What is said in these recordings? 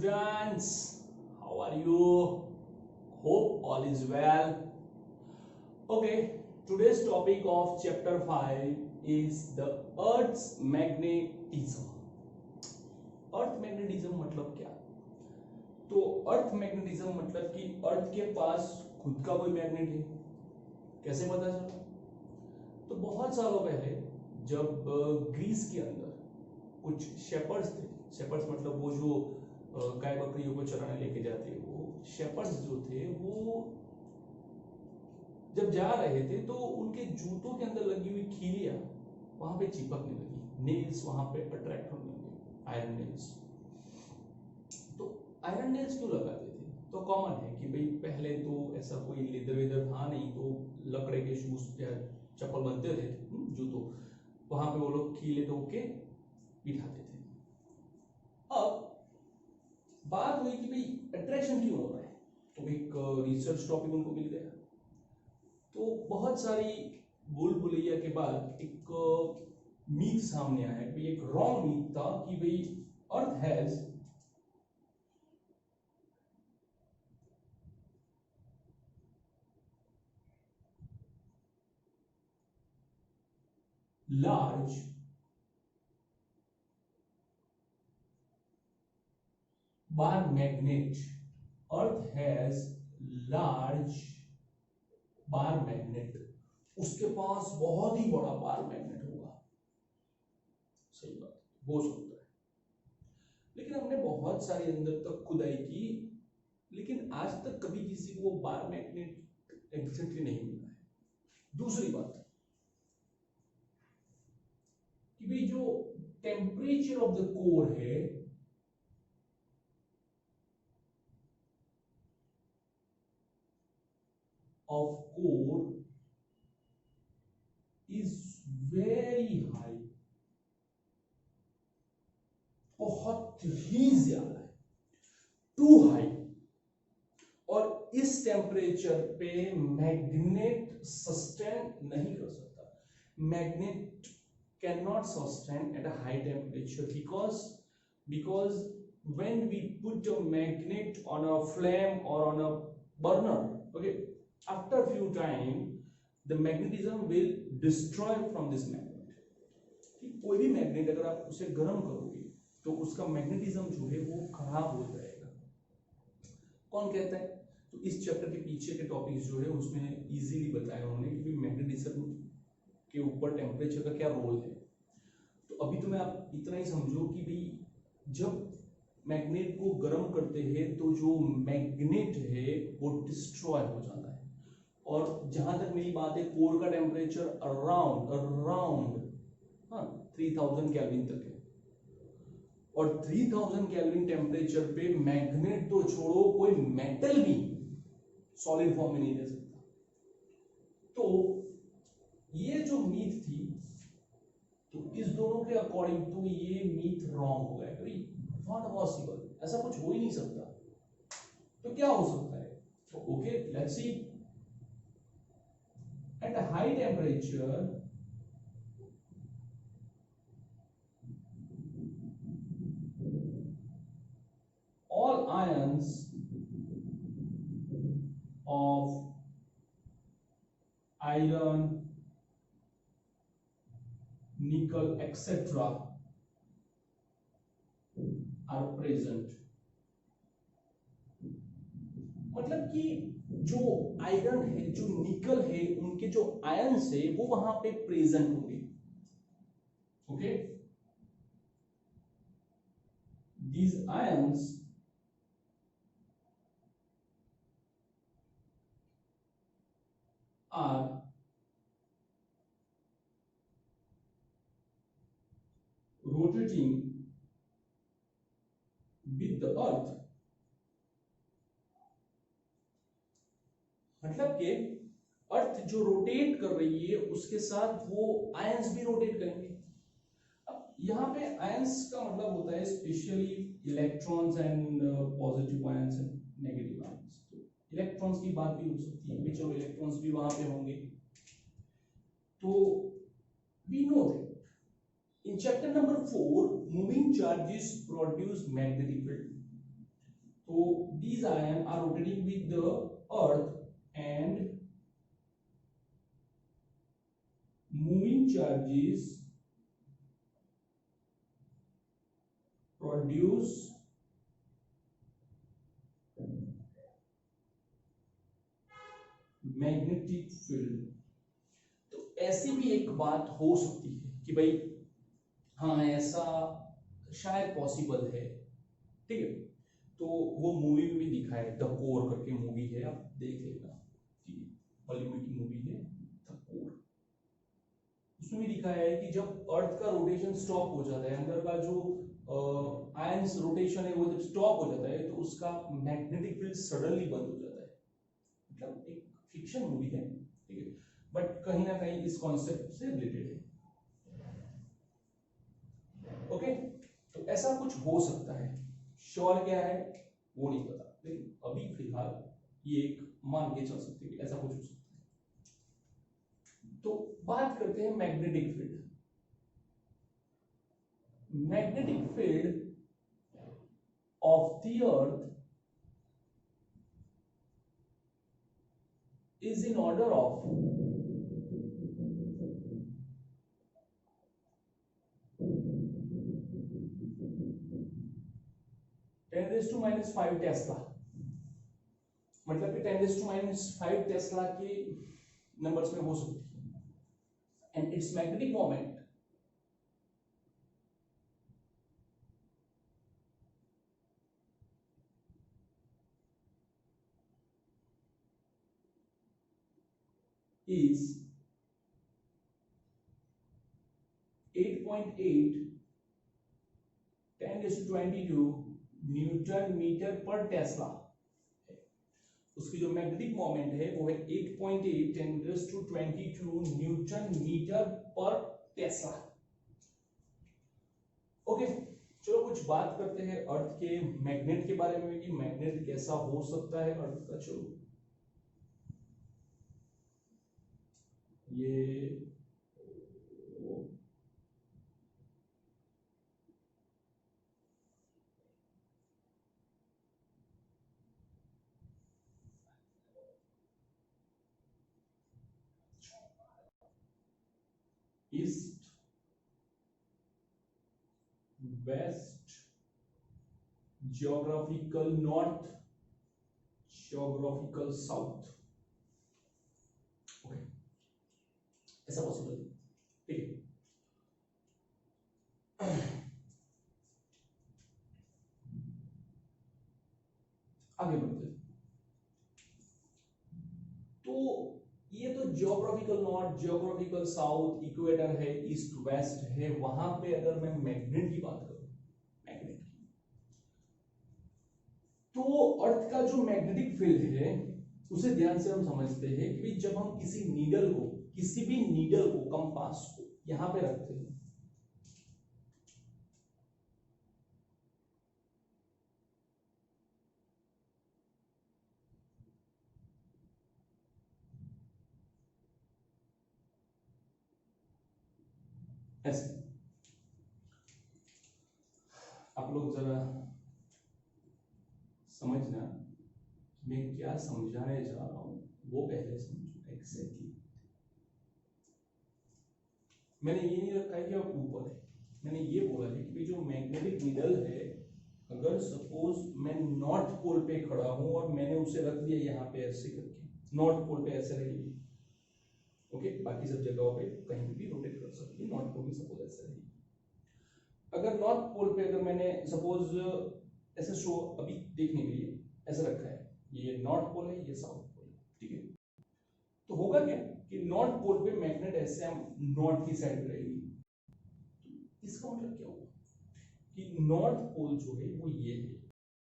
students, how are you? Hope all is well. Okay, today's topic of chapter 5 is the Earth's magnetism. Earth magnetism मतलब क्या? तो अर्थ magnetism मतलब कि अर्थ के पास खुद का कोई मैग्नेट है। कैसे पता चला? तो बहुत सालों पहले जब ग्रीस के अंदर कुछ शेपर्ड्स थे, शेपर्ड्स मतलब वो जो गाय बकरियों को चराने लेके जाते हैं, वो शेपर्ड्स जो थे वो जब जा रहे थे तो उनके जूतों के अंदर लगी हुई खीलियां वहां पे चिपकने लगी, नेल्स वहां पे अट्रैक्ट होने लगे, आयरन नेल्स। तो आयरन नेल्स क्यों लगाते थे? तो कॉमन है कि भाई पहले तो ऐसा कोई लेदर वेदर था नहीं, तो लकड़े के शूज या चप्पल बनते थे, जूतों, वहां पे वो लोग खीले ठोक के बिठाते थे। अब बात हुई कि भाई अट्रैक्शन क्यों हो रहा है, तो एक रिसर्च टॉपिक उनको मिल गया। तो बहुत सारी भूल भुलैया के बाद एक मीथ सामने आया। भाई एक रॉन्ग मीथ था कि भाई earth has large bar magnet. Earth has large bar magnet. उसके पास बहुत ही बड़ा बार मैग्नेट होगा। सही बात, हो सकता है। लेकिन हमने बहुत सारी अंदर तक खुदाई की, लेकिन आज तक कभी किसी को बार मैग्नेट एग्जैक्टली नहीं मिला है। दूसरी बात कि भाई जो टेम्परेचर ऑफ द कोर है of core is very high, बहुत ही ज्यादा है, टू हाई। और इस टेम्परेचर पे मैग्नेट सस्टेन नहीं कर सकता। Magnet cannot sustain at a high temperature because when we put a magnet on a flame or on a burner, okay, after a few time the magnetism will destroy from this magnet। कोई भी magnet अगर आप उसे गर्म करोगे तो उसका magnetism जो है वो खराब हो जाएगा। कौन कहता है? तो इस चैप्टर के पीछे के टॉपिक्स जो है उसमें इजीली बताया उन्होंने कि मैग्नेटिज्म के ऊपर टेम्परेचर का क्या रोल है। तो अभी तो मैं आप इतना ही समझो कि भाई जब मैग्नेट को गर्म करते हैं तो जो मैग्नेट है वो डिस्ट्रॉय हो जाता है। और जहां तक मेरी बात है, कोर का टेम्परेचर अराउंड 3000 केल्विन तक है। और 3000 केल्विन टेम्परेचर पे मैग्नेट तो छोड़ो, कोई मेटल भी सॉलिड फॉर्म में नहीं रह सकता। तो ये जो मीथ थी, तो इस दोनों के अकॉर्डिंग तो ये मीथ रॉन्ग हो गया। नॉट पॉसिबल, ऐसा कुछ हो ही नहीं सकता। तो क्या हो सकता है? तो okay, let's see. At a high temperature all ions of iron, nickel, etc. are present। मतलब कि जो आयरन है, जो निकल है, उनके जो आयन्स है वो वहां पे प्रेजेंट होंगे। Okay, these ions are rotating with the earth। मतलब कि अर्थ जो रोटेट कर रही है उसके साथ वो आयंस भी रोटेट करेंगे। अब यहाँ पे आयंस का मतलब होता है specially electrons and positive ions and negative ions. तो इलेक्ट्रॉन्स की बात भी हो सकती है, चलो इलेक्ट्रॉन्स भी वहां पे होंगे। तो we know that in chapter number 4 moving charges produce magnetic field. तो these ions are rotating with the earth and moving charges produce magnetic field. तो ऐसी भी एक बात हो सकती है कि भाई हाँ ऐसा शायद पॉसिबल है, ठीक है। तो वो मूवी में भी दिखा है, द कोर करके मूवी है, आप देख लेना, ठीक है, हॉलीवुड की मूवी है द कोर। उसमें भी दिखाया है कि जब अर्थ का रोटेशन स्टॉप हो जाता है, अंदर का जो आयंस रोटेशन है वो जब स्टॉप हो जाता है तो उसका मैग्नेटिक फील्ड सडनली बंद हो जाता है। मतलब एक फिक्शन मूवी है, ठीक है, बट कहीं ना कहीं इस कॉन्सेप्ट से रिलेटेड है। ओके, तो ऐसा कुछ हो सकता है, श्योर क्या है वो नहीं पता, लेकिन अभी फिलहाल ये एक मान के चल सकते हैं कि ऐसा कुछ हो सकता है। तो बात करते हैं magnetic field. Magnetic field of the earth is in order of 10⁻⁵ Tesla, मतलब कि 10⁻⁵ टेस्ला के नंबर्स में हो सकती है। And its magnetic moment is 8.8 10⁻22 newton metre per tesla. उसकी जो मैग्नेटिक मोमेंट है वो है 8.8 10⁻22 newton metre per tesla. Okay, चलो कुछ बात करते हैं अर्थ के मैग्नेट के बारे में कि मैग्नेट कैसा हो सकता है अर्थ का। चलो ये east west geographical north geographical south. Okay, ऐसा पॉसिबल, ठीक है। आगे बढ़ते हैं। तो ये तो geographical north geographical south equator है ईस्ट वेस्ट है, वहां पे अगर मैं मैग्नेट की बात करूं, मैग्नेट की, तो अर्थ का जो मैग्नेटिक फील्ड है उसे ध्यान से हम समझते हैं कि जब हम किसी नीडल को, किसी भी नीडल को, कंपास को यहां पे रखते हैं, ऐसे आप लोग जरा समझना मैं क्या समझाने जा रहा हूं, वो पहले समझो एग्जैक्टली। मैंने ये नहीं रखा है कि आप ऊपर है, मैंने ये बोला है कि जो मैग्नेटिक नीडल है, अगर सपोज मैं नॉर्थ पोल पे खड़ा हूं और मैंने उसे रख दिया यहाँ पे ऐसे करके, नॉर्थ पोल पे ऐसे रहेगी, ओके, बाकी सब जगहों पे कहीं भी रोटेट कर सकती है, नॉर्थ पोल पे सपोज ऐसे रहेगी। अगर नॉर्थ पोल पे अगर मैंने सपोज ऐसे शो अभी देखने के लिए ऐसे रखा है, ये नॉर्थ पोल है, ये साउथ पोल है, ठीक है, तो होगा क्या कि नॉर्थ पोल पे मैग्नेट ऐसे हम नॉर्थ की साइड रहेगी। तो इसका मतलब क्या होगा कि नॉर्थ पोल जो है वो ये है,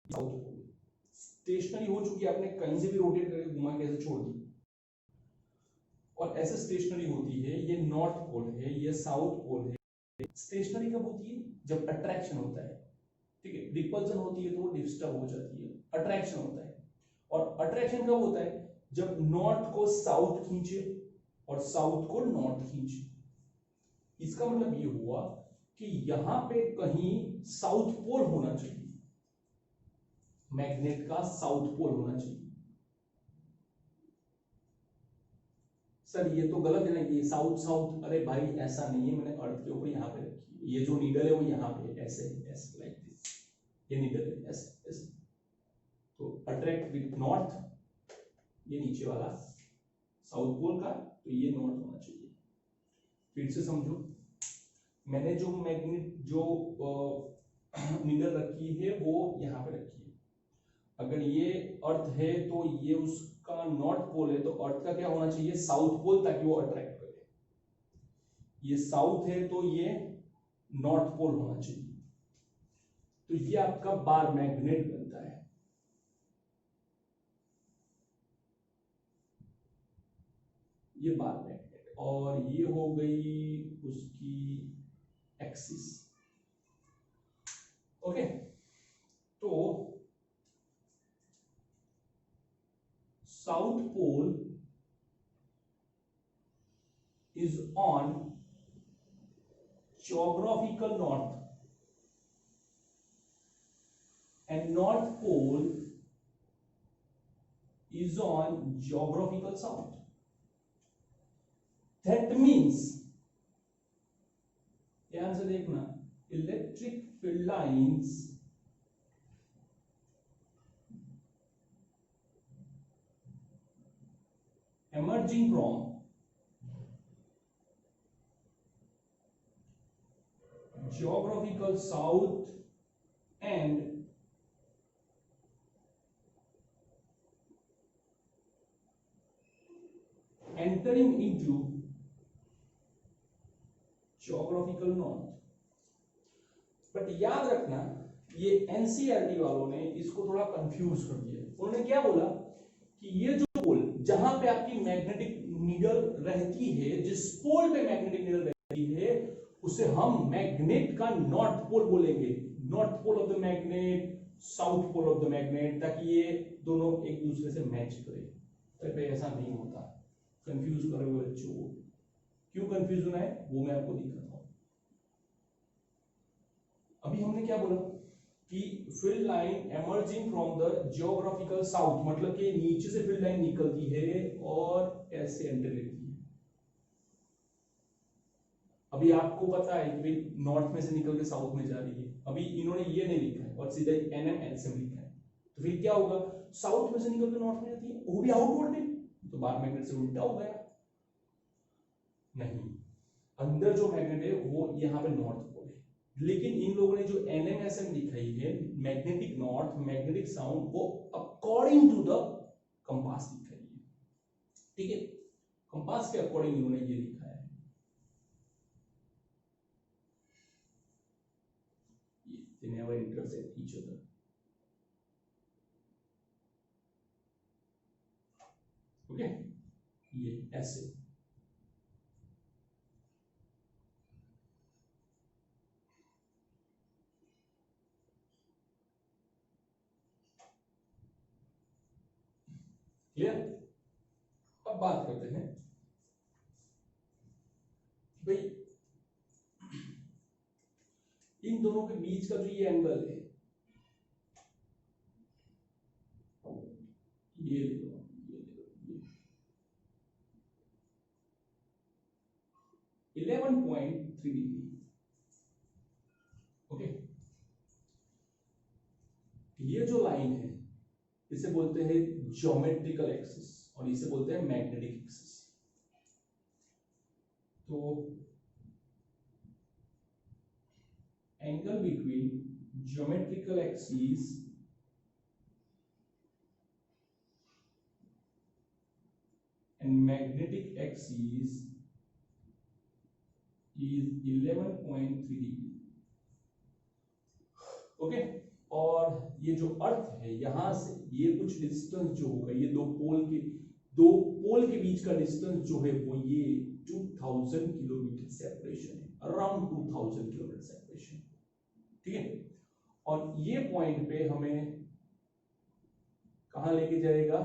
साउथ पोल स्टेशनरी हो चुकी है, आपने कहीं से भी रोटेट करके घुमा के ऐसे छोड़ दी और ऐसे स्टेशनरी होती है, ये नॉर्थ पोल है, ये साउथ पोल है। स्टेशनरी कब होती है? जब अट्रैक्शन होता है, ठीक है, रिपल्शन होती है तो वो डिस्टर्ब हो जाती है, अट्रैक्शन होता है। और अट्रैक्शन कब होता है? जब नॉर्थ को साउथ खींचे और साउथ को नॉर्थ खींचे। इसका मतलब ये हुआ कि यहां पे कहीं साउथ पोल होना चाहिए, मैग्नेट का साउथ पोल होना चाहिए। सर ये तो गलत है ना, ये साउथ साउथ, अरे भाई ऐसा नहीं है, मैंने अर्थ के ऊपर यहाँ पे रखी है, ये जो नीडल है वो यहाँ पे ऐसे ऐसे लाइक दिस, ये नीडल है ऐसे ऐसे, तो अट्रैक्ट विद नॉर्थ, ये नीचे वाला साउथ पोल का, तो ये नॉर्थ होना चाहिए। फिर से समझो, मैंने जो मैग्नेट जो नीडल रखी है वो यहाँ पे रखी है, अगर ये अर्थ है तो ये उसका नॉर्थ पोल है, तो अर्थ का क्या होना चाहिए, साउथ पोल, ताकि वो अट्रैक्ट करे। ये साउथ है तो ये नॉर्थ पोल होना चाहिए, तो ये आपका बार मैग्नेट बनता है। ये बार मैग्नेट, और ये हो गई उसकी एक्सिस। ओके, तो south pole is on geographical north and north pole is on geographical south. That means, ध्यान से देखना, electric field lines emerging from geographical south and entering into geographical north। But याद रखना, ये एनसीईआरटी वालों ने इसको थोड़ा कंफ्यूज कर दिया। उन्होंने क्या बोला कि ये जो पोल जहां पे आपकी मैग्नेटिक नीडल रहती है, जिस पोल पे मैग्नेटिक नीडल रहती है, उसे हम मैग्नेट का नॉर्थ पोल बोलेंगे। North pole of the magnet, south pole of the magnet, ताकि ये दोनों एक दूसरे से मैच करे। तो ऐसा नहीं होता, कंफ्यूज करोगे बच्चों को। क्यों कंफ्यूज होना है वो मैं आपको दिखाता हूं। अभी हमने क्या बोला कि field line emerging from the geographical south, मतलब कि नीचे से फील्ड लाइन निकलती है और ऐसे एंटर लेती है। अभी आपको पता है कि भाई नॉर्थ में से निकल के साउथ में जा रही है, अभी इन्होंने ये नहीं लिखा है और सीधा एनएम एलसीएम लिखा है, तो फिर क्या होगा, साउथ में से निकल के नॉर्थ में जाती है, वो भी आउटवर्ड में, तो बाहर मैग्नेट से उल्टा हो गया। नहीं, अंदर जो मैग्नेट है वो यहाँ पे नॉर्थ पोल है, लेकिन इन लोगों ने जो एनएमएसएम दिखाई है, मैग्नेटिक नॉर्थ मैग्नेटिक साउथ, वो अकॉर्डिंग टू द कंपास दिखाई है। ठीक है, कंपास के अकॉर्डिंग इन्होंने ये लिखा है। They never intersect each other. Okay, ये ऐसे। क्लियर? अब बात करते हैं भाई इन दोनों के बीच का जो ये एंगल है, ये ले लो, ये 11.3 डिग्री। ओके, ये जो लाइन है इसे बोलते हैं ज्योमेट्रिकल एक्सिस और इसे बोलते हैं मैग्नेटिक एक्सिस। तो angle between geometrical axis and magnetic axis is 11.3 degree. Okay, और ये जो अर्थ है यहां से ये कुछ डिस्टेंस जो होगा, ये दो पोल के बीच का डिस्टेंस जो है वो ये 2000 किलोमीटर सेपरेशन है, अराउंड 2000 किलोमीटर सेपरेशन। ठीक है, और ये पॉइंट पे हमें कहां लेके जाएगा,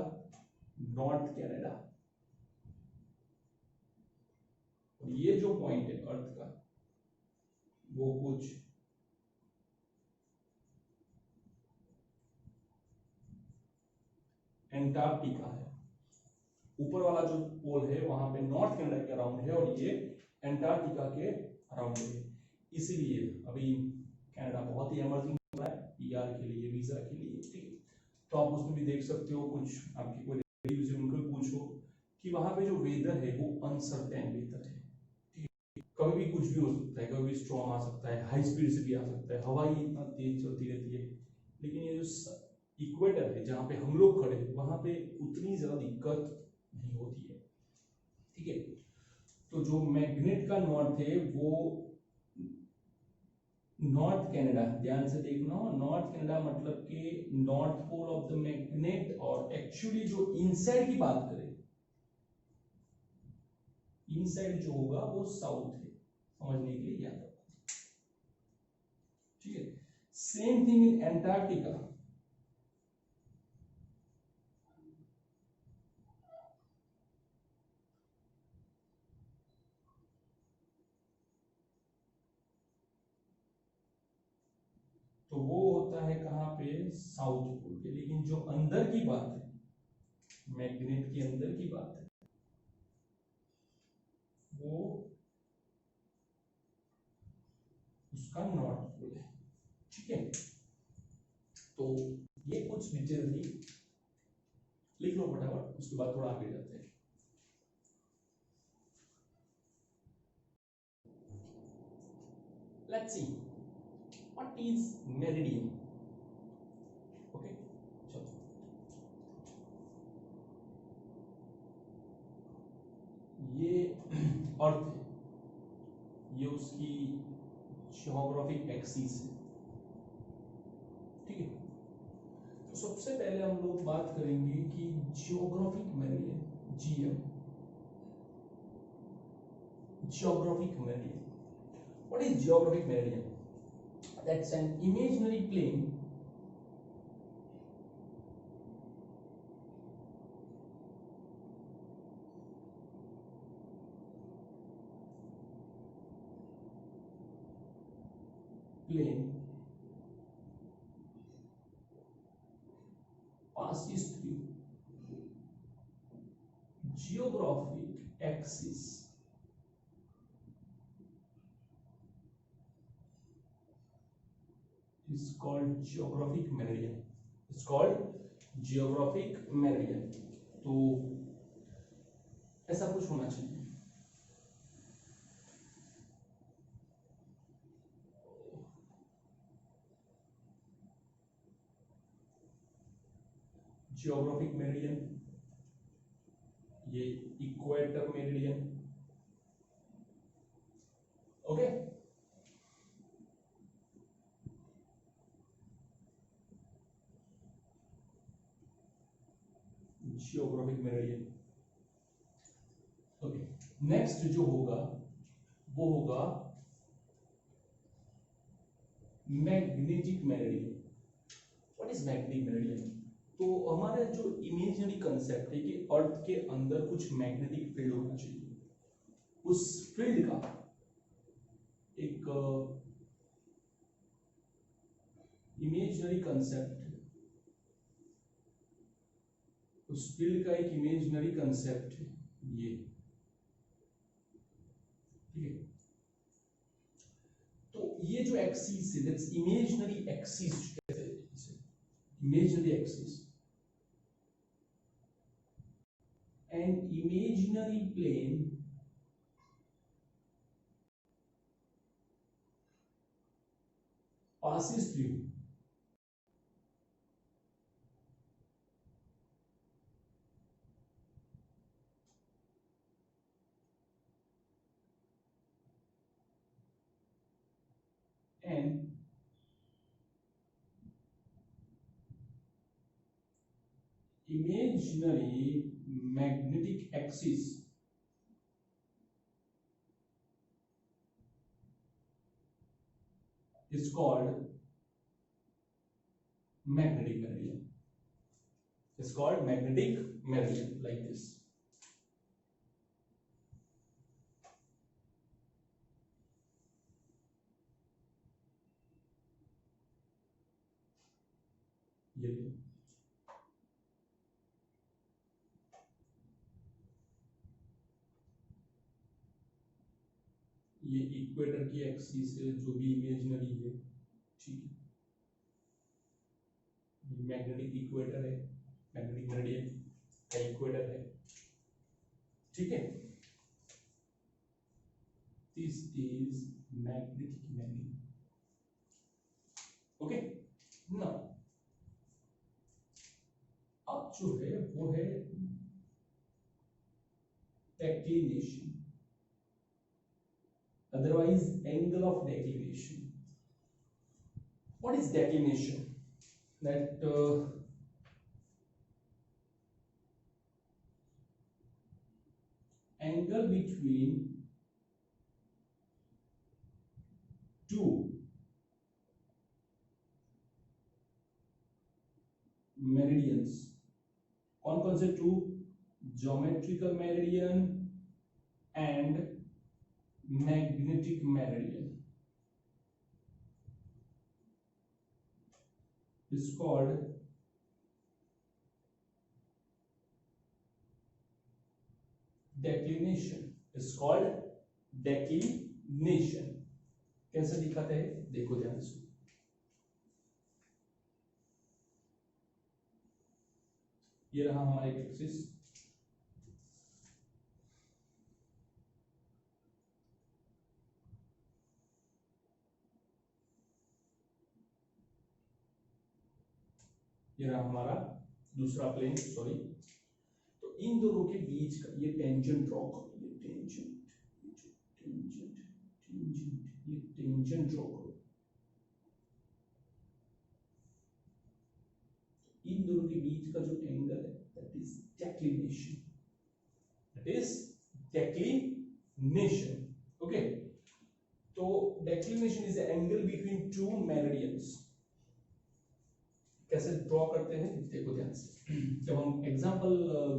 नॉर्थ कनाडा। ये जो पॉइंट है अर्थ का वो कुछ एंटार्क्टिका है, ऊपर वाला जो पोल है वहां पे नॉर्थ कनाडा के अराउंड है और ये एंटार्क्टिका के अराउंड है। इसीलिए अभी कनाडा बहुत ही इमर्जिंग हो रहा है पीआर के लिए, वीजा के लिए, ठीक है। तो आप उसमें भी देख सकते हो, कुछ आपकी कोई रिलेटिव्स उनको पूछो कि वहां पे जो वेदर है वो अनसर्टेन वेदर है, ठीक है। कभी भी कुछ भी हो सकता है, कभी भी स्ट्रॉर्म आ सकता है, हाई स्पीड से भी आ सकता है, हवा ही इतना तेज चलती रहती है। लेकिन ये जो इक्वेटर है जहाँ पे हम लोग खड़े वहां पे उतनी ज्यादा दिक्कत नहीं होती है, ठीक है। तो जो मैग्नेट का नॉर्थ है वो नॉर्थ कनाडा, ध्यान से देखना, नॉर्थ कनाडा मतलब कि north pole of the magnet, और एक्चुअली जो इनसाइड की बात करें, इनसाइड जो होगा वो साउथ है, समझने के लिए याद रखो, ठीक है। सेम थिंग इन एंटार्क्टिका, तो वो होता है कहां पे, साउथ पोल पे। लेकिन जो अंदर की बात है, मैग्नेट के अंदर की बात है, वो उसका नॉर्थ पोल है, ठीक है। तो ये कुछ डिटेल थी, लिख लो फटाफट, उसके बाद थोड़ा आगे जाते हैं। Let's see what is meridian, okay. चलो, ये अर्थ है, ये उसकी ज्योग्राफिक एक्सिस है, ठीक है। तो सबसे पहले हम लोग बात करेंगे कि geographic meridian, GM, geographic meridian. What is geographic meridian? That's an imaginary plane passes through geographic axis is called geographic meridian. It's called geographic meridian. तो ऐसा कुछ होना चाहिए, जियोग्राफिक मेरिडियन, ये equator meridian, okay. Geographic meridian, okay. Next जो होगा वो होगा magnetic meridian. What is magnetic meridian? तो हमारा जो इमेजिनरी कंसेप्ट है कि अर्थ के अंदर कुछ मैग्नेटिक फील्ड होना चाहिए, उस फील्ड का एक इमेजिनरी कंसेप्ट, उस फील्ड का एक इमेजिनरी कंसेप्ट है ये, ठीक है। तो ये जो एक्सिस है, दैट्स इमेजिनरी एक्सिस, कहते हैं इसे imaginary axis, an imaginary plane passes through an imaginary magnetic axis is called magnetic meridian. It's called magnetic meridian, like this. ये ये इक्वेटर की एक्सिस है जो भी इमेजिनरी है, ठीक है, मैग्नेटिक इक्वेटर है, मैग्नेटिक मेरिडियन का इक्वेटर है, ठीक है, this is magnetic meridian, okay. Now अब जो है वो है declination, otherwise angle of declination. What is declination? That angle between two meridians. कौन कौन से two? Geometrical meridian and magnetic meridian is called declination, is called declination. कैसे दिखाते हैं देखो ध्यान से, ये रहा हमारा एक एक्सिस, ये रहा हमारा दूसरा प्लेन, सॉरी। तो इन दोनों के बीच का ये टेंजेंट ड्रॉ करो, ये टेंजेंट, ये टेंजेंट ड्रॉ करो। इन दोनों के बीच का जो एंगल है that is declination, that is declination, okay. तो declination is the angle between two meridians. कैसे ड्रॉ करते हैं देखो ध्यान से, जब हम एग्जांपल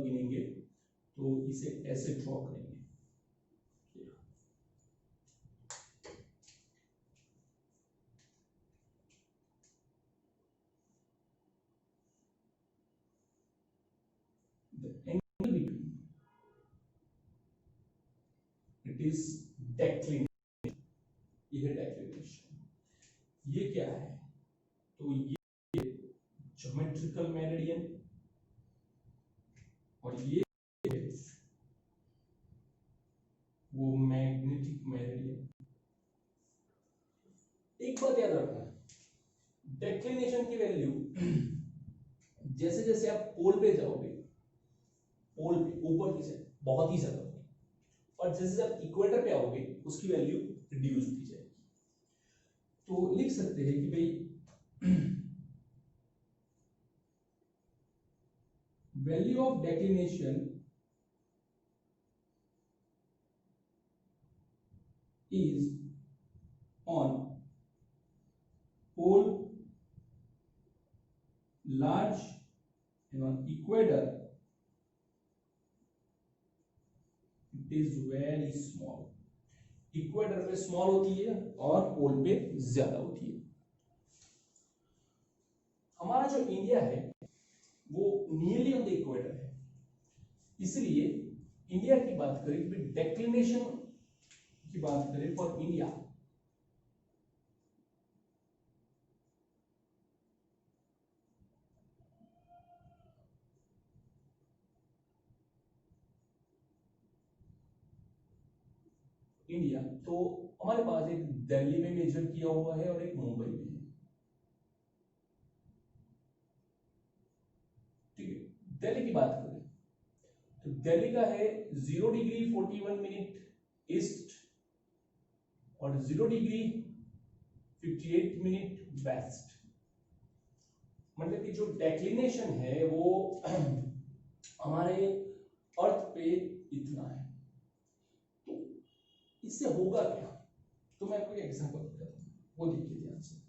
गिनेंगे तो इसे ऐसे ड्रॉ करेंगे, the angle between it is declination, ये है declination। ये क्या है? तो ये ज्योमेट्रिकल मेरिडियन और ये वो मैग्नेटिक मेरिडियन। एक बात याद रखना, डेक्लिनेशन की वैल्यू जैसे जैसे आप पोल पे जाओगे, पोल पे ऊपर की साइड बहुत ही ज्यादा होगी, और जैसे जैसे आप इक्वेटर पे आओगे उसकी वैल्यू रिड्यूस होती जाएगी। तो लिख सकते हैं कि भाई value of declination is on pole large and on equator it is very small। Equator पे स्मॉल होती है और पोल पे ज्यादा होती है। हमारा जो इंडिया है वो नियरली ऑन द इक्वेटर है, इसलिए इंडिया की बात करें, डेक्लिनेशन की बात करें फॉर इंडिया, इंडिया तो हमारे पास एक दिल्ली में मेजर किया हुआ है और एक मुंबई में है, ठीक है। दिल्ली की बात करें तो दिल्ली का है 0 डिग्री 41 मिनट ईस्ट और 0 डिग्री 58 मिनट वेस्ट। मतलब कि जो डेक्लिनेशन है वो हमारे अर्थ पे इतना है। तो इससे होगा क्या, तो मैं आपको एग्जांपल बताता हूं, वो देखिए ध्यान से।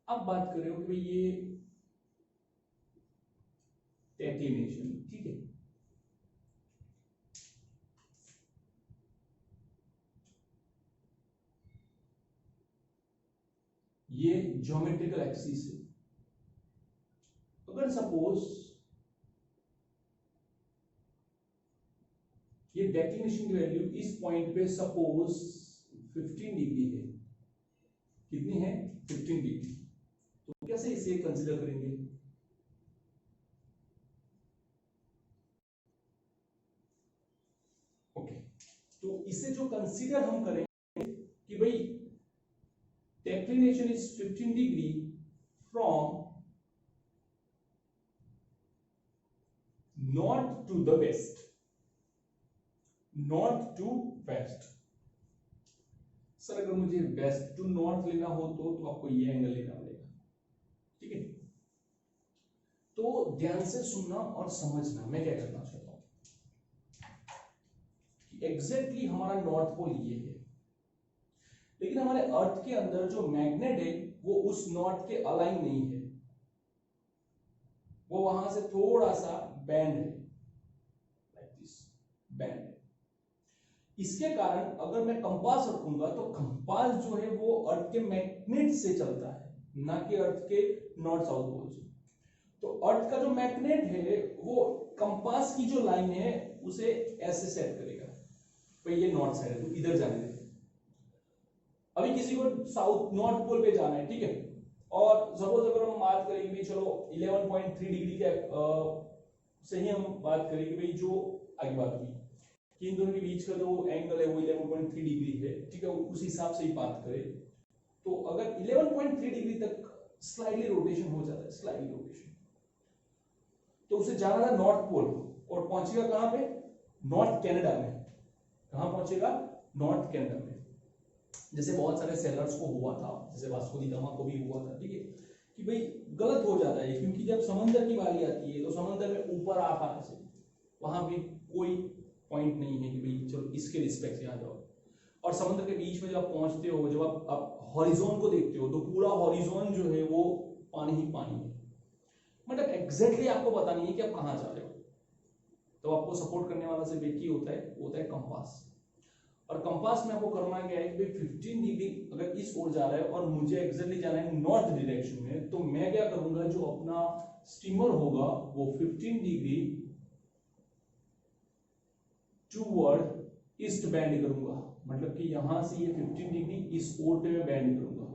अब बात कर रहे हो कि भाई ये डेक्लिनेशन, ठीक है, ये ज्योमेट्रिकल एक्सिस है। अगर सपोज भाई डेक्लिनेशन की वैल्यू इस पॉइंट पे सपोज 15 डिग्री है, कितनी है 15 डिग्री, तो कैसे इसे कंसीडर करेंगे? ओके, तो इसे जो कंसीडर हम करेंगे कि भाई declination is 15 degree from north to the west, north to west. Sir अगर मुझे वेस्ट टू नॉर्थ लेना हो तो आपको ये एंगल लेना पड़ेगा, ठीक है। तो ध्यान से सुनना और समझना मैं क्या करना चाहता हूं कि एग्जैक्टली हमारा नॉर्थ पोल ये है, लेकिन हमारे अर्थ के अंदर जो मैग्नेट है वो उस नॉर्थ के अलाइन नहीं है, वो वहां से थोड़ा सा बैंड है, लाइक दिस बैंड है। इसके कारण अगर मैं कंपास रखूंगा तो कंपास जो है वो अर्थ के मैग्नेट से चलता है, ना कि अर्थ के नॉर्थ साउथ पोल से। तो अर्थ का जो मैग्नेट है वो कंपास की जो लाइन है उसे ऐसे सेट करेगा, भाई ये नॉर्थ साइड है तो इधर जाने दे। अभी किसी को साउथ नॉर्थ पोल पे जाना है, ठीक है, और सपोज अगर हम बात करेंगे चलो 11.3 डिग्री के से ही हम बात करेंगे भाई, जो आगे बात हुई कि इन दोनों के बीच का जो एंगल है वो 11.3 डिग्री है, ठीक है, उस हिसाब से ही बात करें तो अगर 11.3 डिग्री तक स्लाइडली रोटेशन हो जाता है, स्लाइडली रोटेशन, तो उसे जाना था नॉर्थ पोल और पहुंचेगा कहां पे? नॉर्थ कनाडा में। कहां पहुंचेगा? नॉर्थ कनाडा में। जैसे बहुत सारे सेलर्स को हुआ था, जैसे वास्को डी गामा को भी हुआ था, ठीक है, कि भाई गलत हो जाता है क्योंकि जब समंदर की बारी आती है तो समंदर में ऊपर आ पाने से वहां भी कोई पॉइंट नहीं है कि भाई चलो इसके रिस्पेक्ट से आ जाओ, और समुद्र के बीच में जब आप पहुंचते हो, जब आप हॉरिजॉन को देखते हो तो पूरा हॉरिजॉन जो है वो पानी ही पानी है, मतलब एग्जैक्टली आपको पता नहीं है कि आप कहां जा रहे हो। तो आपको सपोर्ट करने वाला सिर्फ एक ही होता है कंपास। और कंपास में आपको करना क्या है कि भाई 15 डिग्री अगर इस ओर जा रहा है और मुझे एग्जैक्टली जाना है नॉर्थ डायरेक्शन में, तो मैं क्या करूंगा, जो अपना स्टीमर होगा वो 15 डिग्री टूवर्ड ईस्ट बैंड करूंगा, मतलब कि यहां से ये 15 डिग्री इस ओर पे मैं बैंड करूंगा।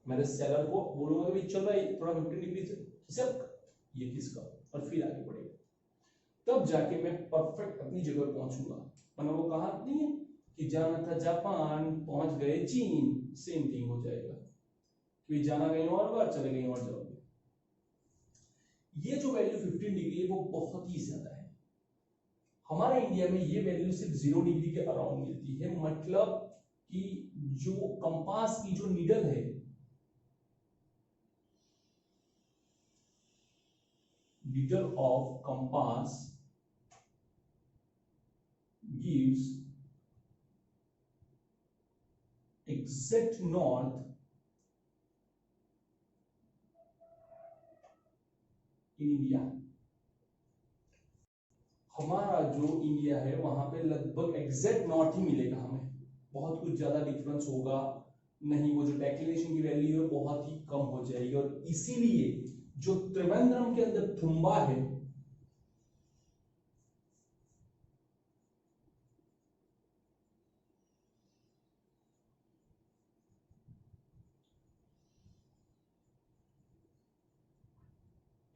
मेरे सेलर को बोलूंगा कि चल भाई थोड़ा 15 डिग्री से ये किसका, और फिर आगे बढ़ेगा, तब जाके मैं परफेक्ट अपनी जगह पहुंचूंगा। वरना वो कहावत नहीं है कि जाना था जापान पहुंच गए चीन, सेम थिंग हो जाएगा कि जाना कहीं और बार चले कहीं और जाओगे। ये जो वैल्यू 15 डिग्री है वो बहुत ही ज्यादा है। हमारे इंडिया में ये वैल्यू सिर्फ 0 डिग्री के अराउंड मिलती है, मतलब कि जो कंपास की जो नीडल है, needle of compass gives exact north in India। हमारा जो इंडिया है वहां पे लगभग एग्जैक्ट नॉर्थ ही मिलेगा हमें, बहुत कुछ ज्यादा डिफरेंस होगा नहीं, वो जो डेक्लिनेशन की वैल्यू है बहुत ही कम हो जाएगी। और इसीलिए जो त्रिवेंद्रम के अंदर थुम्बा है,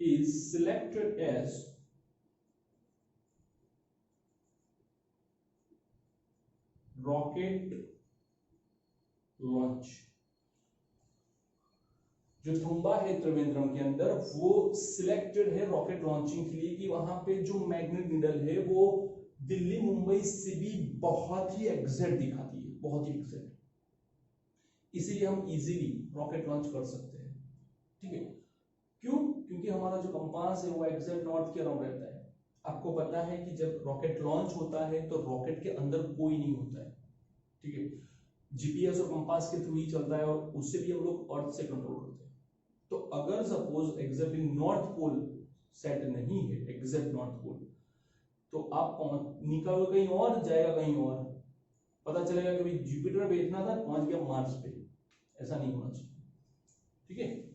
is selected as rocket launch. जो थुम्बा है त्रिवेंद्रम के अंदर वो सिलेक्टेड है रॉकेट लॉन्चिंग के लिए, कि वहां पे जो मैग्नेट नीडल है वो दिल्ली मुंबई से भी बहुत ही एग्जैक्ट दिखाती है, बहुत ही एग्जैक्ट, इसीलिए हम इजीली रॉकेट लॉन्च कर सकते हैं, ठीक है। क्यों? क्योंकि हमारा जो कंपास है वो एग्जैक्ट नॉर्थ के अराउंड रहता है। आपको पता है कि जब रॉकेट लॉन्च होता है तो रॉकेट के अंदर कोई नहीं होता है, ठीक है, जीपीएस और कंपास के थ्रू ही चलता है, और उससे भी हम लोग अर्थ से कंट्रोल करते हैं। तो अगर suppose exactly north pole set नहीं है, एग्जैक्ट नॉर्थ पोल, तो आप निकल कहीं और जाएगा, कहीं और पता चलेगा कि भाई जुपिटर भेजना था पहुंच गया मार्स पे, ऐसा नहीं होना चाहिए, ठीक है।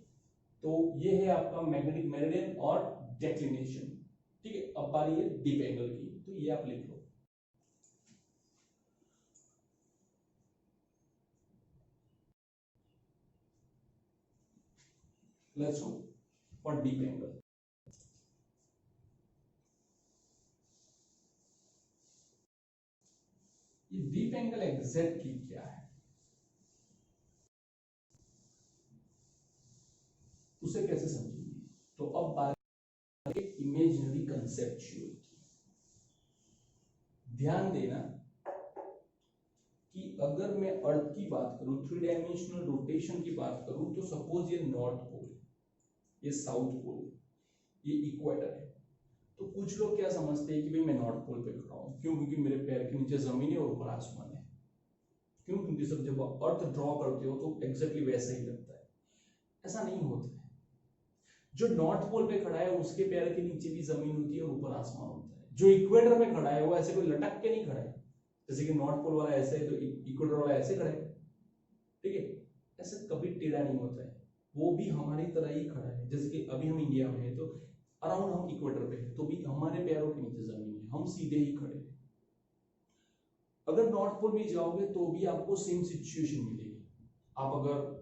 तो ये है आपका मैग्नेटिक मेरिडियन और डेक्लिनेशन, ठीक है। अब बारी है डीप एंगल की, तो ये आप लिख लो। Let's go for dip angle. ये डीप एंगल एग्जैक्टली क्या है उसे कैसे समझेंगे? तो अब बात इमेजिनरी कंसेप्चुअल की। ध्यान देना कि अगर मैं अर्थ की बात करूं, थ्री डायमेंशनल रोटेशन की बात करूं, तो सपोज ये नॉर्थ पोल, ये साउथ पोल, ये इक्वेटर है। तो कुछ लोग क्या समझते हैं कि भाई मैं नॉर्थ पोल पे खड़ा हूं, क्यों? क्योंकि मेरे पैर के नीचे जमीन है और ऊपर आसमान है। क्यों? क्योंकि सब जब अर्थ ड्रॉ करते हो तो एग्जैक्टली वैसा ही लगता है। ऐसा नहीं होता है। जो नॉर्थ पोल पे खड़ा है उसके पैर के नीचे भी जमीन होती है और ऊपर आसमान होता है। जो इक्वेटर में खड़ा है वो ऐसे कोई लटक के नहीं खड़ा है, जैसे कि नॉर्थ पोल वाला ऐसे है तो इक्वेटर वाला ऐसे खड़ा है, ठीक है? ऐसे कभी टेढ़ा नहीं होता है, वो भी हमारी तरह ही खड़ा है। जैसे कि अभी हम इंडिया में है तो अराउंड हम इक्वेटर पे है, तो भी हमारे पैरों के नीचे जमीन है, हम सीधे ही खड़े हैं। अगर नॉर्थ पोल में जाओगे तो भी आपको सेम सिचुएशन मिलेगी। आप अगर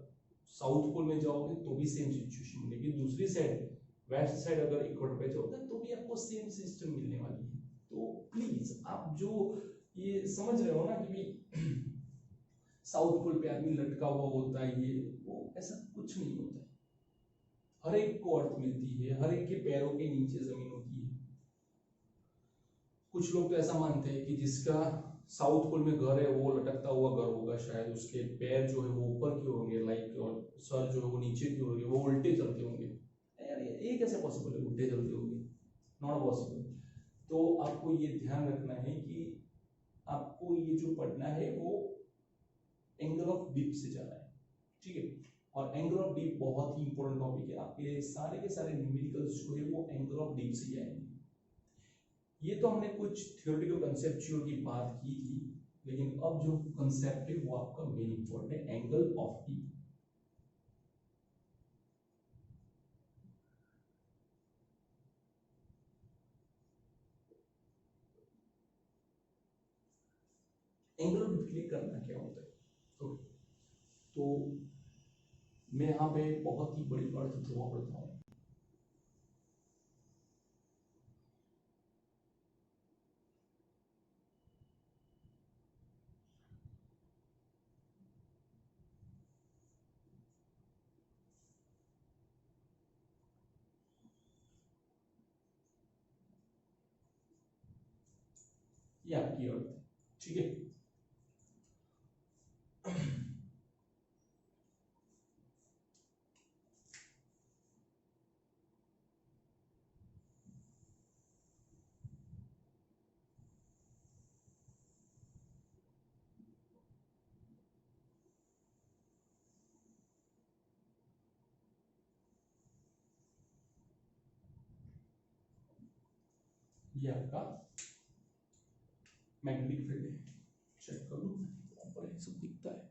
साउथ पोल में जाओगे तो भी सेम सिचुएशन मिलेगी। दूसरी साइड वेस्ट साइड अगर इक्वेटर पे जाओगे तो भी आपको सेम सिस्टम मिलने वाली है। तो प्लीज आप जो ये समझ रहे हो ना कि भाई साउथ पोल पे आदमी लटका हुआ होता है, ये वो ऐसा कुछ नहीं होता है। हर एक को अर्थ मिलती है, हर एक के पैरों के नीचे जमीन होती है। कुछ लोग तो ऐसा मानते हैं कि जिसका साउथ पोल में घर है वो लटकता हुआ घर होगा, शायद उसके पैर जो है वो ऊपर की ओर होंगे, लाइक, और सर जो है वो नीचे की ओर होंगे, वो उल्टे चलते होंगे। यार ये कैसे पॉसिबल है? उल्टे चलते होंगे, नॉट पॉसिबल। तो आपको ये ध्यान रखना है कि आपको ये जो पढ़ना है वो एंगल ऑफ डीप से जाना है, ठीक है? और एंगल ऑफ डीप बहुत ही इंपॉर्टेंट टॉपिक है। आपके सारे के सारे न्यूमेरिकल्स जो है वो एंगल ऑफ डीप से ही आएंगे। ये तो हमने कुछ थ्योरेटिकल कंसेप्चुअल की बात की थी, लेकिन अब जो कंसेप्ट है वो आपका मेन इंपॉर्टेंट है, angle of deep. Angle of deep click करना क्या होता है? तो मैं यहाँ पे बहुत ही बड़ी अर्थ ड्रॉ करता हूँ। ये आपकी अर्थ है, ठीक है? ये आपका मैग्नेटिक फील्ड है। चेक कर लूं, ऊपर ये सब दिखता है।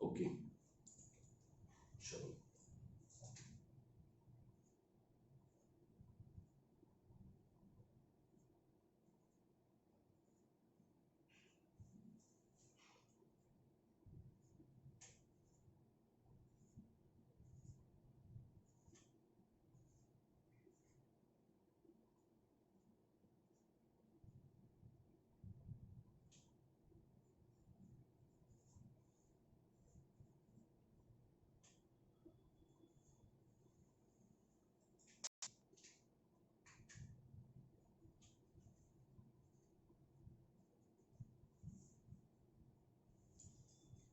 ओके, चलो।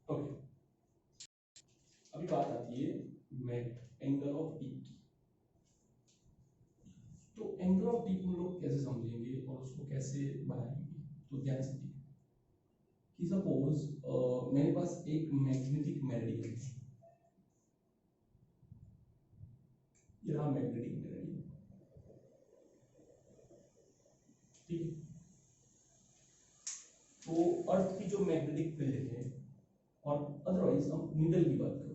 ओके, अभी बात आती है मैट एंगल ऑफ डीप की। तो एंगल ऑफ डीप हम लोग कैसे समझेंगे और उसको कैसे बनाएंगे? तो ध्यान से देखिए कि सपोज मेरे पास एक मैग्नेटिक मेरिडियन है, ये रहा मैग्नेटिक मेरिडियन, ठीक है? तो अर्थ की जो मैग्नेटिक फील्ड है, और अदरवाइज हम नीडल की बात करें,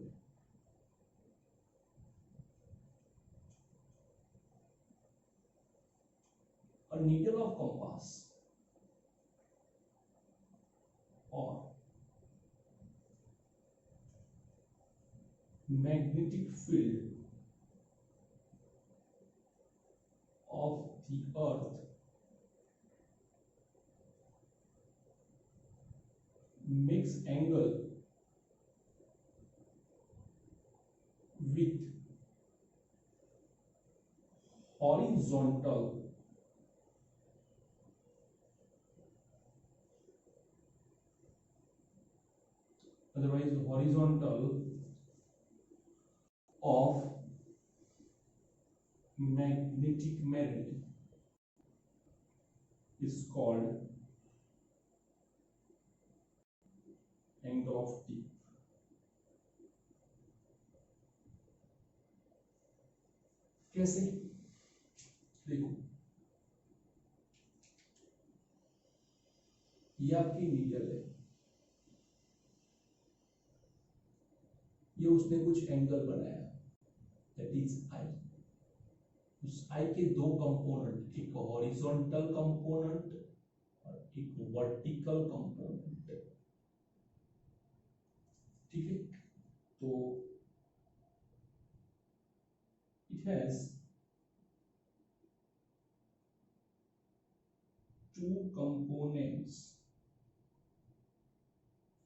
और नीडल ऑफ कंपास और magnetic field of the earth makes angle with horizontal otherwise horizontal of magnetic meridian is called angle of dip. कैसे? देखो, ये आपकी नीडल है, ये उसने कुछ एंगल बनाया, दैट इज आई। उस आई के दो कंपोनेंट, एक हॉरिजॉन्टल कंपोनेंट और एक वर्टिकल कंपोनेंट, ठीक है? तो it has two components.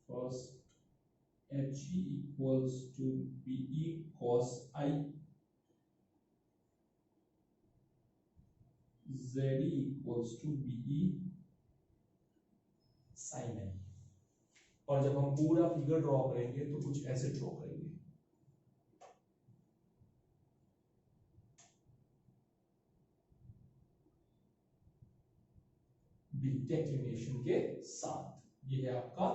First, HE equals to BE cos I, ZE equals to BE sin I। और जब हम पूरा फिगर ड्रॉ करेंगे तो कुछ ऐसे ड्रॉ करेंगे। डिक्लिनेशन के साथ ये है आपका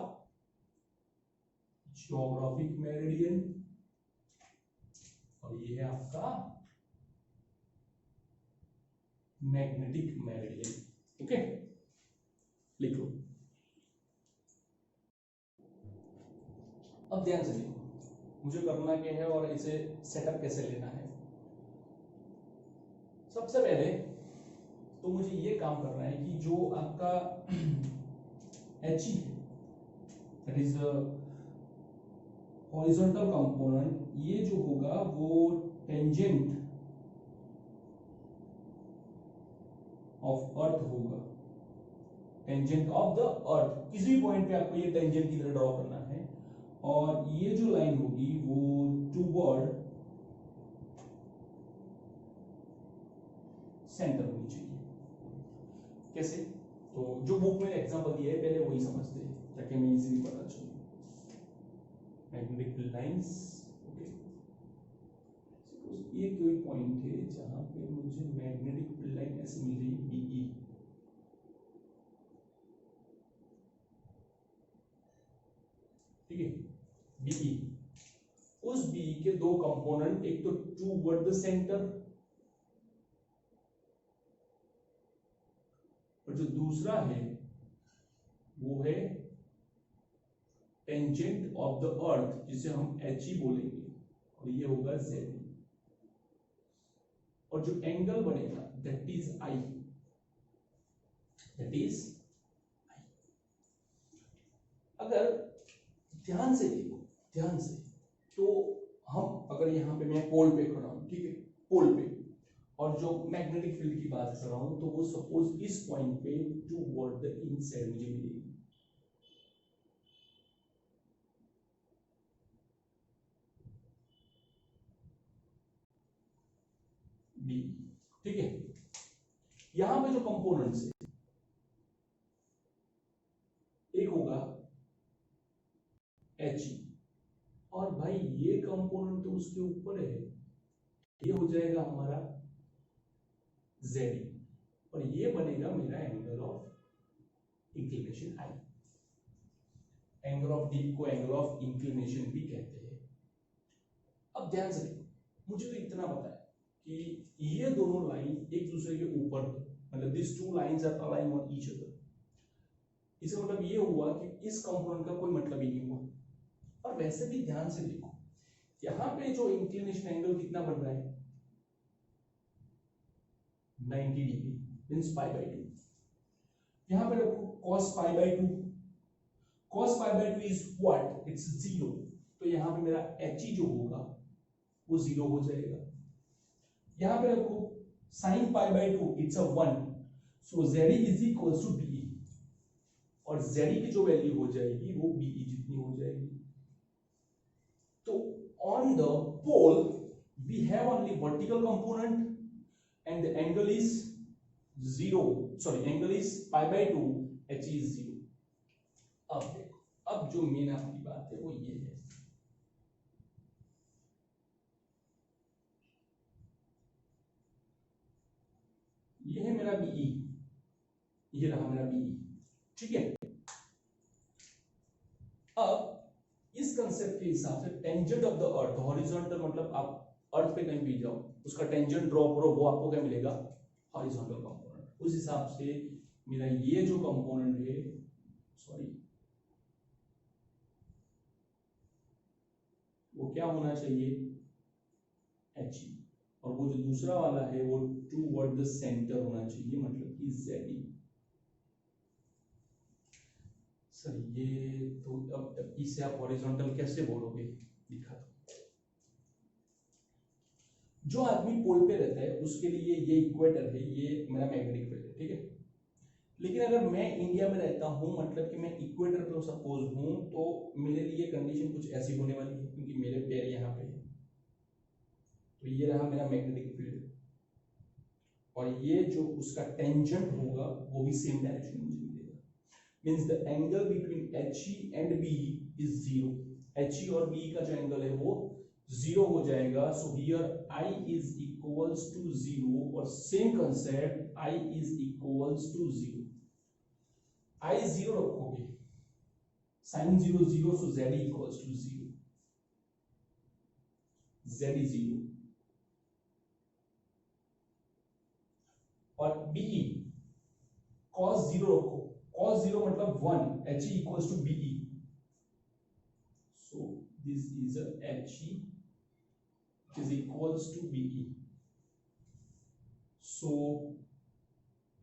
जियोग्राफिक मेरिडियन और ये है आपका मैग्नेटिक मेरिडियन। ओके, लिख लो। अब ध्यान से देखो, मुझे करना क्या है और इसे सेटअप कैसे लेना है। सबसे पहले तो मुझे ये काम करना है कि जो आपका HE है, दैट इज हॉरिजॉन्टल कंपोनेंट, ये जो होगा वो टेंजेंट ऑफ अर्थ होगा, टेंजेंट ऑफ द अर्थ। किसी भी पॉइंट पे आपको ये टेंजेंट की तरह ड्रॉ करना है और ये जो लाइन होगी वो टूवर्ड सेंटर होनी चाहिए। कैसे? तो जो बुक में एग्जांपल दिया है पहले वही समझते हैं ताकि हमें इजीली पता चले। मैग्नेटिक लाइंस, ओके, सपोज ये कोई पॉइंट है जहां पे मुझे मैग्नेटिक फील्ड लाइन ऐसे मिल रही है BE, ठीक है, BE। उस BE के दो कंपोनेंट, एक तो टूवर्ड द सेंटर और जो दूसरा है वो है टेंजेंट ऑफ द अर्थ, जिसे हम HE बोलेंगे, और ये होगा ZE। और जो एंगल बनेगा that is I, that is I। अगर ध्यान से देखो, ध्यान से, तो हम अगर यहाँ पे मैं पोल पे खड़ा हूं, ठीक है, पोल पे, और जो मैग्नेटिक फील्ड की बात कर रहा हूं तो वो सपोज इस पॉइंट पे टूवर्ड द इनसाइड मुझे मिलेगी। बी, ठीक है। यहां पे जो कंपोनेंट्स है, एक होगा HE, और भाई ये कंपोनेंट तो उसके ऊपर है, ये हो जाएगा हमारा ZE, और ये बनेगा मेरा angle of inclination I। Angle of deep को एंगल ऑफ इंक्लिनेशन भी कहते हैं। अब ध्यान से देखो, मुझे तो इतना पता है कि ये दोनों लाइन एक दूसरे के ऊपर है, मतलब this two lines are aligning on each other. इसका मतलब ये हुआ कि इस कंपोनेंट का कोई मतलब ही नहीं हुआ। और वैसे भी ध्यान से देखो, यहां पे जो इंक्लिनेशन एंगल कितना बन रहा है, 90 डिग्री, मींस पाई बाय 2। यहां पे रखो cos pi by 2, cos pi by 2 is what, it's 0। तो यहां पे मेरा HE जो होगा वो 0 हो जाएगा। यहां पे रखो sin pi by 2 it's a 1, so ZE is equal to BE, और ZE की जो वैल्यू हो जाएगी वो BE जितनी हो जाएगी। तो on the pole we have only vertical component and the angle is 0, sorry angle is pi by 2, HE is 0। अब देखो, अब जो मेन आपकी बात है वो ये है, ये है मेरा BE, ये रहा मेरा BE, ठीक है। अब इस कंसेप्ट के हिसाब से tangent of the earth, horizontal मतलब आप अर्थ पे कहीं भी जाओ, उसका टेंजेंट ड्रॉ करो, वो आपको क्या मिलेगा, हॉरिजॉन्टल कंपोनेंट। उस हिसाब से मेरा ये जो कंपोनेंट है, सॉरी वो क्या होना चाहिए, HE, और वो जो दूसरा वाला है वो टूवर्ड द सेंटर होना चाहिए, मतलब कि ZE। सर ये तो अब इसे आप हॉरिजॉन्टल कैसे बोलोगे, दिखा दो। जो आदमी पोल पे रहता है उसके लिए ये इक्वेटर है, ये मेरा मैग्नेटिक फील्ड है, ठीक है। लेकिन अगर मैं इंडिया में रहता हूं, मतलब कि मैं इक्वेटर पे सपोज हूं, तो मेरे लिए कंडीशन कुछ ऐसी होने वाली है, क्योंकि मेरे पैर यहाँ पे है, तो ये रहा मेरा मैग्नेटिक फील्ड, और ये जो उसका टेंजेंट होगा वो भी सेम डायरेक्शन में मुझे मिलेगा। Means the angle between HE and BE is 0, HE और BE का जो एंगल है वो 0 हो जाएगा। So here I is equals to 0, और same concept I is equals to 0, I 0 रखोगे, sin 0 0, so Z equals to 0, Z 0, और BE cos 0 रखो, cos 0 मतलब 1, HE equals to BE, so this is a HE is equals to BE, so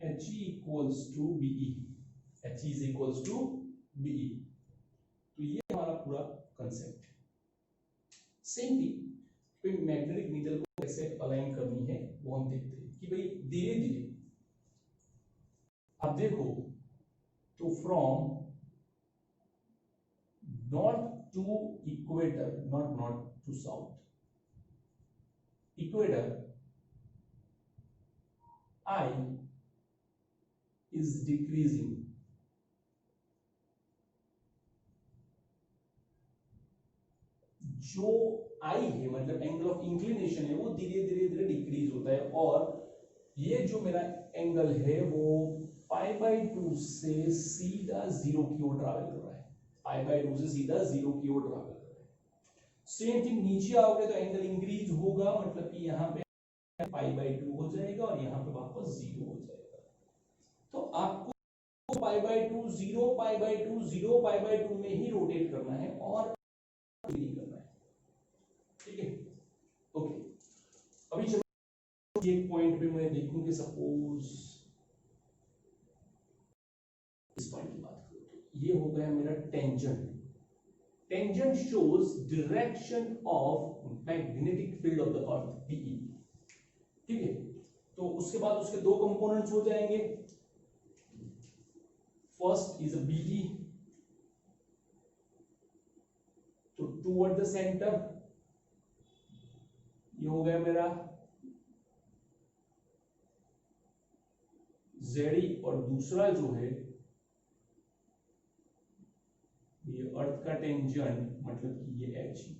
HE equals to BE, HE is equals to BE। तो ये हमारा पूरा concept है। Same thing कोई magnetic needle को कैसे अलाइन करनी है वो हम देखते हैं कि भाई धीरे धीरे आप देखो, तो from north to equator, not north to south, equator I is decreasing, जो I है मतलब एंगल ऑफ इंक्लिनेशन है वो धीरे धीरे धीरे डिक्रीज होता है, और ये जो मेरा एंगल है वो पाई बाई 2 से सीधा 0 की ओर ट्रैवल कर रहा है, पाई बाई 2 से सीधा 0 की ओर ट्रैवल कर रहा है। सेम थिंग नीचे आओगे तो एंगल इंक्रीज होगा, मतलब कि यहाँ पे पाई बाई 2 हो जाएगा और यहाँ पे वापस 0 हो जाएगा। तो आपको पाई by 2 0, pi by 2 0, pi by 2 में ही रोटेट करना है और नहीं करना है, ठीक है। ओके, अभी चलो एक पॉइंट पे मैं देखूं कि सपोज इस पॉइंट की बात करूं, तो ये हो गया मेरा tangent. Tangent shows direction of magnetic field of the earth, PE, ठीक है। तो उसके बाद उसके दो कंपोनेंट्स हो जाएंगे, फर्स्ट इज BE, तो टूवर्ड द सेंटर ये हो गया मेरा ZE, और दूसरा जो है ये अर्थ का टेंजेंट मतलब कि ये HE,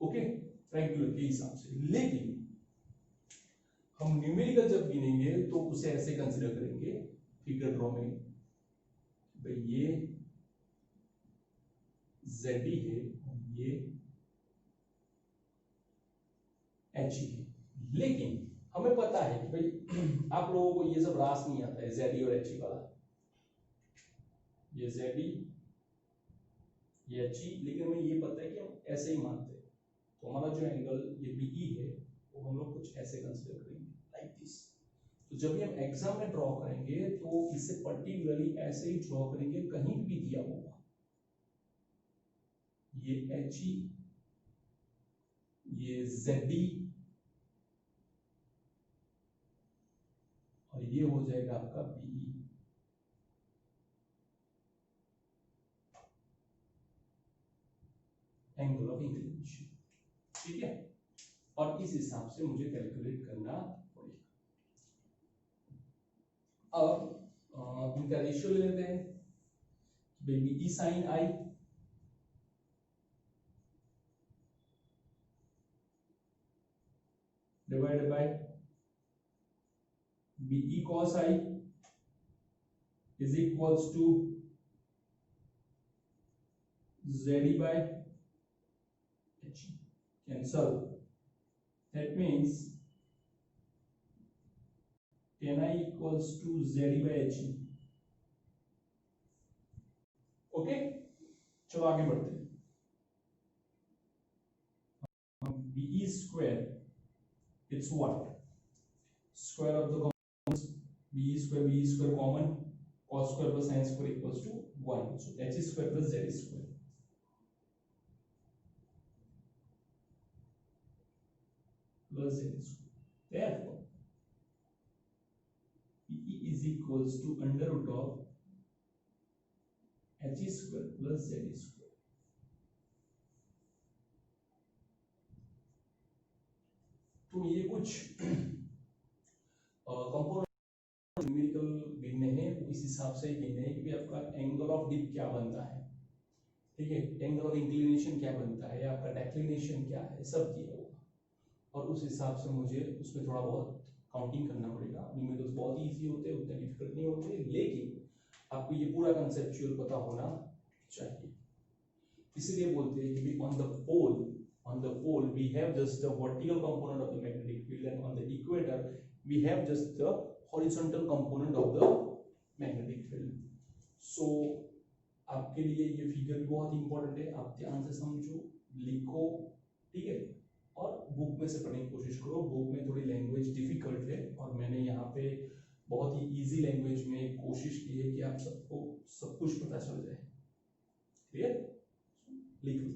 ओके, ट्रायंगुलर के हिसाब से। लेकिन हम न्यूमेरिकल जब गिनेंगे तो उसे ऐसे कंसीडर करेंगे फिगर ड्रॉ में, भाई ये ZE है, ये HE है। लेकिन हमें पता है कि भाई आप लोगों को ये सब रास नहीं आता है ZE और HE वाला, ये ZE ये HE, लेकिन हमें ये पता है कि हम ऐसे ही मानते हैं, तो हमारा जो एंगल ये BE है वो हम लोग कुछ ऐसे कंसीडर करेंगे लाइक दिस। तो जब भी हम एग्जाम में ड्रॉ करेंगे तो इसे पर्टिकुलरली ऐसे ही ड्रॉ करेंगे, कहीं भी दिया होगा ये HE ये ZD और ये हो जाएगा आपका BE। एंगल ऑफ इंक्लिनेशन, ठीक है। और इस हिसाब से मुझे कैलकुलेट करना पड़ेगा। अब इनका रेशियो ले लेते हैं। Baby E sin I divided by BE cos I is equals to ZE by H। Cancel। That means tan I equals to ZE by H। Okay, चलो आगे बढ़ते हैं। BE square, it's what? Square of the components, BE square common, cos square plus sin square equals to 1, so H square plus Z square plus Z square, therefore BE is equals to under root of H square plus Z square। तो ये कुछ component numerical गिनने हैं, इस हिसाब से गिनने हैं कि आपका एंगल ऑफ डिप क्या बनता है, ठीक है, एंगल ऑफ इंक्लिनेशन क्या बनता है, आपका डेक्लिनेशन क्या है, सब दिया होगा। और उस हिसाब से मुझे उसमें थोड़ा बहुत काउंटिंग करना पड़ेगा। न्यूमेरिकल्स बहुत इजी होते हैं, उतने डिफिकल्ट नहीं होते, लेकिन आपको ये पूरा कंसेप्चुअल पता होना चाहिए। इसलिए बोलते हैं कि on the pole we have just the vertical component of the magnetic field and on the equator we have just the horizontal component of the magnetic field. सो आपके लिए ये फिगर बहुत इंपॉर्टेंट है, आप ध्यान से समझो, लिखो, ठीक है, और बुक में से पढ़ने की कोशिश करो। बुक में थोड़ी लैंग्वेज डिफिकल्ट है और मैंने यहाँ पे बहुत ही इजी लैंग्वेज में कोशिश की है कि आप सबको सब कुछ पता चल जाए। क्लियर? लिख लो।